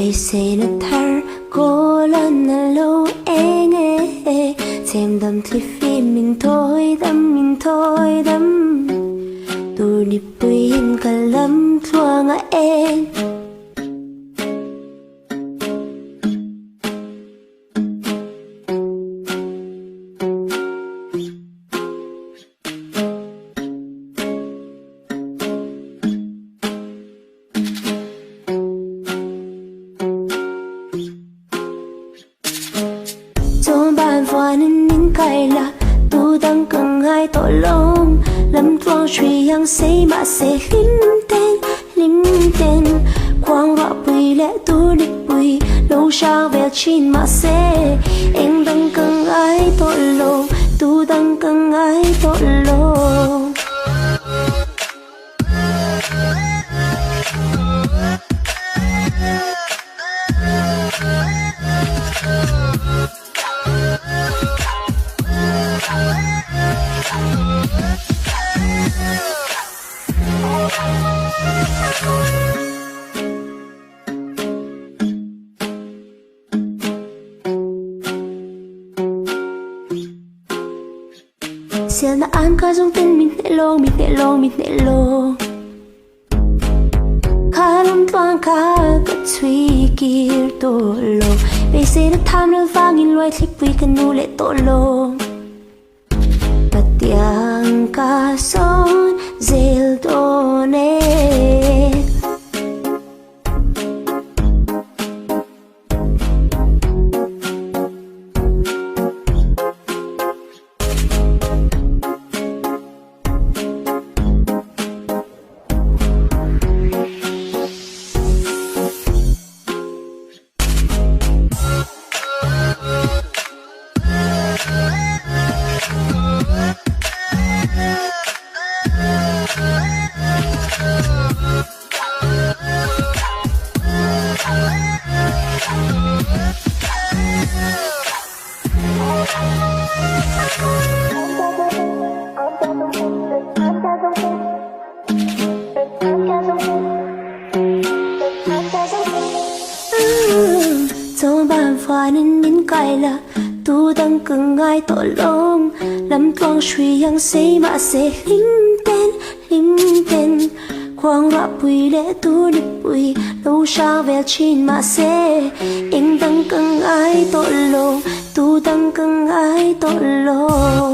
bây giờ nó thar cô lần là lâu em xem đâm thì phim mình thôi đâm tôi đi quên cả lắm thua ngã em Tudang cần ai tội lông lâm toang truy yang say mà sẽ lim tên quang rạ bùi lẽ tu đi bùi lâu sao về chín mà sẽ em đang cần ai tội lông Tudang cần ai tội lông Siya na an ka dong tin mit nè lo Kalam toang ka ka thui kir to lo Bây giờ đã tham lưu vang in loài thích vì cần nu lệ to lo Bát tiang ka son zel to ne Trong bàn phá nên biến cài là Tudang cần ai tội lông lâm toang truy yang say mà sẽ lim tên quang rạ bùi lẽ tu đi bùi lâu sao về chín mà sẽ em đang cần ai tội lông Tudang cần ai tội lông